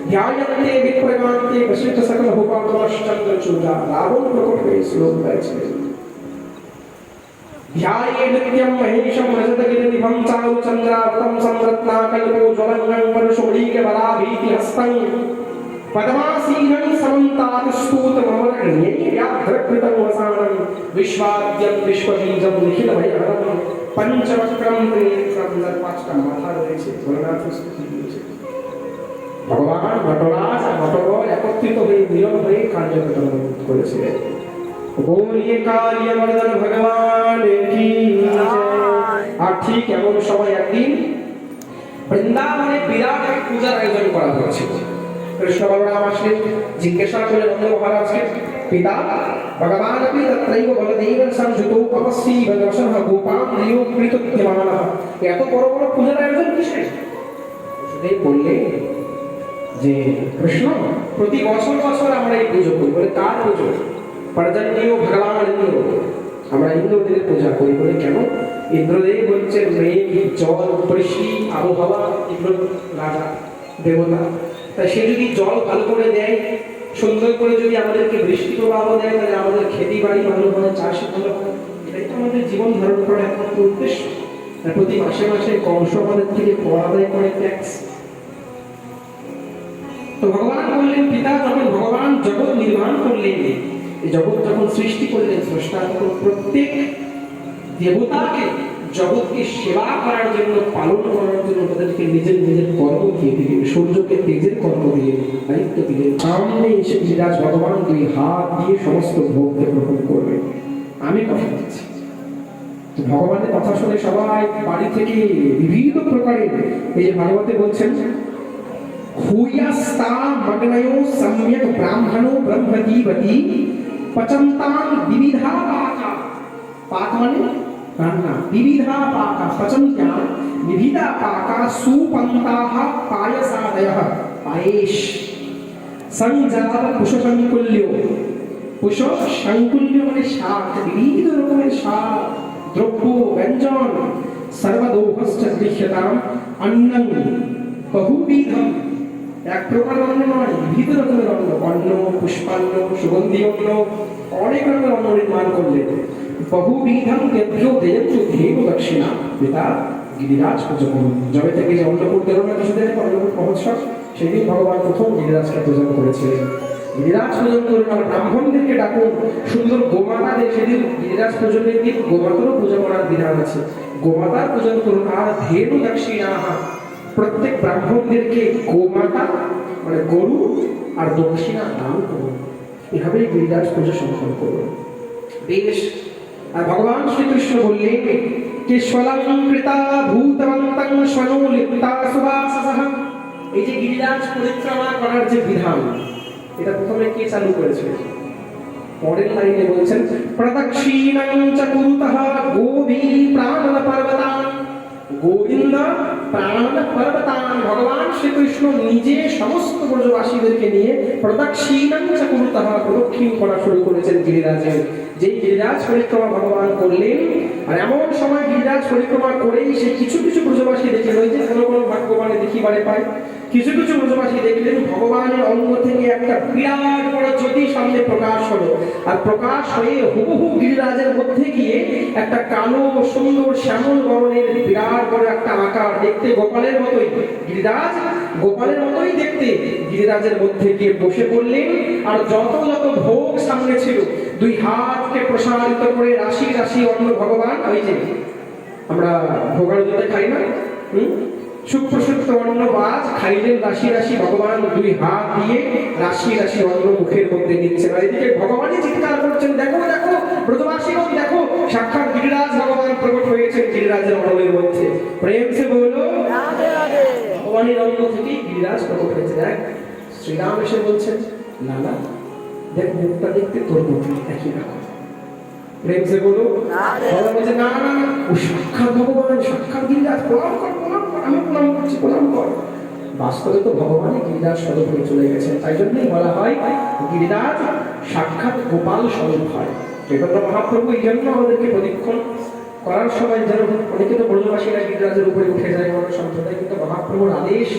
ध्यायन्ते विप्रगान्ते वशिष्ठ सकल भूपालश्चन्द्रचूड़ा रावण प्रकट हुए श्लोक गाइছিলেন ध्याये नित्यं महेशं रजतगिरिनिभं चारुचन्द्रावतं संरत्नाकल्पो ज्वलन्नं परशुमणिकेबलाभीतिहस्तं पद्मासीनं समन्तातस्तूतममरण्ये व्याघ्रकृतं वसानं विश्वाद्यं विश्वबीजं निखिलभयहरं पंचवक्रम त्रिनेत्रं पांचटा माथा রয়েছে ভোলানাথ স্তুতি দিয়েছে ভগবান নটরাজ আর নটবর একত্রিত হয়ে মিলন হয়ে কার্যকর্তা করেছিলেন बोलिए कालिय मर्दन भगवान की আর ঠিক এমন সময় একদিন বৃন্দাবনে বিরাট এক পূজার আয়োজন করা হয়েছিল কৃষ্ণ বলরাম আসলেন জিজ্ঞাসা করলেন নন্দ মহারাজকে পিতা भगवान अपि तत्रैव बलदेवन संयुतो तपस्वी वदसः गोपां नियोग कृतत्यमानः এত বড় বড় পূজার আয়োজন কিসের সুদেব বললেন যে কৃষ্ণ প্রতি বছর বছর আমরা এই পুজো করি বলে কার পুজো পরজন্যও ভগবান ইন্দ্র আমরা ইন্দ্রদেবের পূজা করি বলে কেন ইন্দ্রদেব হচ্ছেন মেঘ জল বৃষ্টি আবহাওয়া ইন্দ্র রাজা দেবতা তাই সে যদি জল ভালো করে দেয় সুন্দর করে যদি আমাদেরকে বৃষ্টি প্রবাহ দেয় তাহলে আমাদের খেতি বাড়ি ভালো হয় চাষ ভালো হয় এটাই তো আমাদের জীবন ধারণ করার একমাত্র উদ্দেশ্য প্রতি মাসে মাসে কংস আমাদের থেকে কর আদায় করে ট্যাক্স তো ভগবান বললেন পিতা যখন ভগবান জগৎ নির্মাণ করলেন এই জগৎ যখন সৃষ্টি করলেন স্রষ্টা তখন প্রত্যেক দেবতাকে জগৎকে সেবা করার জন্য পালন করার জন্য তাদেরকে নিজের নিজের কর্ম দিয়ে দিলেন সূর্যকে তেজের কর্ম দিলেন দায়িত্ব দিলেন সামনে এসে বিরাজ ভগবান দুই হাত দিয়ে সমস্ত ভোগকে গ্রহণ করবেন আমি কথা দিচ্ছি ভগবানের কথা শুনে সবাই বাড়ি থেকে বিভিন্ন প্রকারের এই যে ভাগবতে বলছেন हुयस्ता मग्नयो सम्यक ब्राह्मणो ब्रह्मदीवती पचन्तां विविधा पाका पाक माने रान्ना विविधा पाका पचन्त्यां विविधा पाका सुपन्ताः पायसादयः पायेश संजात पुष्पसंकुल्यो पुष्पसंकुल्य माने शाक विविध रकमेर शाक द्रव्य व्यंजन सर्वदोहश्च गृह्यताम् अन्नं बहुविधं এক প্রকার অন্ন নয় বিবিধ রকমের অন্ন পুষ্পান্ন সুগন্ধি অন্ন অনেক রকমের অন্ন নির্মাণ করলেন বহুবিধম দেব্যো দেয়ত্র দেব দক্ষিণা পিতা গিরিরাজ পূজা করুন যবে থেকে যে অন্নকূট দেব না কিছুদিন অন্নকূট মহোৎসব সেদিন ভগবান প্রথম গিরিরাজকে পূজন করেছিলেন গিরিরাজ পূজন করুন আর ব্রাহ্মণদেরকে ডাকুন সুন্দর গোমাতা দিয়ে সেদিন গিরিরাজ পূজনের দিন গোমাতারও পূজা করার বিধান আছে গোমাতার পূজন করুন আর ধেনু দক্ষিণা প্রত্যেক ব্রাহ্মণদেরকে গোমাতা মানে গরু আর দক্ষিণা দান করুন এভাবেই গিরিরাজ পূজা সম্পন্ন করুন বেশ আর ভগবান শ্রীকৃষ্ণ বললেন কেশবলং কৃতা ভূতবন্তং স্বনো লিপ্তা সুবাসসঃ এই যে গিরিরাজ পরিক্রমা করার যে বিধান এটা প্রথমে কে চালু করেছিল পরের লাইনে বলছেন প্রদক্ষিণং চ কুরুতঃ গোবী প্রাণন পর্বতান গোবিন্দ প্রাণ পর্বতান ভগবান শ্রীকৃষ্ণ নিজে সমস্ত ব্রজবাসীদেরকে নিয়ে প্রদক্ষিণং চ কুরুতঃ প্রদক্ষিণ করা শুরু করেছেন গিরিরাজের যেই গিরিরাজ পরিক্রমা ভগবান করলেন আর এমন সময় গিরিরাজ পরিক্রমা করেই সে কিছু কিছু ব্রজবাসী দেখলেন ওই যে কোনো কোনো ভাগ্যবানে দেখিবারে পায় কিছু কিছু ব্রজবাসী দেখলেন ভগবানের অঙ্গ থেকে একটা বিরাট বড় জ্যোতি সামনে প্রকাশ হলো আর প্রকাশ হয়ে হুবহু গিরিরাজের মধ্যে গিয়ে একটা কালো সুন্দর শ্যামল বর্ণের বিরাট বড় একটা আকার দেখতে গোপালের মতোই গিরিরাজ গোপালের মতোই দেখতে গিরিরাজের মধ্যে গিয়ে বসে পড়লেন আর যত যত ভোগ সামনে ছিল দুই হাতকে প্রসারিত করে রাশি রাশি অন্ন ভগবান ওই যে আমরা ভোগারতিতে খাই না সুপ্রসিদ্ধ অন্ন বাজ খাইলেন রাশি রাশি ভগবান দুই হাত দিয়ে রাশি রাশি অন্ন মুখের মধ্যে নিচ্ছেন আর এদিকে ভগবানই চিৎকার করছেন দেখো দেখো ব্রজবাসীগণ দেখো সাক্ষাৎ গিরিরাজ ভগবান প্রকট হয়েছেন গিরিরাজের অন্নের মধ্যে প্রেম সে বলো রাধে রাধে ভগবানের অন্ন থেকে গিরিরাজ প্রকট হয়েছে দেখ শ্রীরাম এসে বলছেন না না দেখ মুখটা দেখতে তোর মতো একই রকম প্রেম সে বলো ভগবান বলছে না না ও সাক্ষাৎ ভগবান সাক্ষাৎ গিরিরাজ প্রণাম কর আমি প্রণাম করছি প্রণাম কর বাস্তবে তো ভগবানই গিরিরাজ স্বরূপ হয়ে চলে গেছেন তাই জন্যই বলা হয় গিরিরাজ সাক্ষাৎ গোপাল স্বরূপ হয় চৈতন্য মহাপ্রভু এই জন্য আমাদেরকে প্রদক্ষিণ করার সময় যেন অনেকে তো ব্রজবাসীরা গিরিরাজের উপরে উঠে যায় মনের সম্প্রদায়, কিন্তু মহাপ্রভুর আদেশ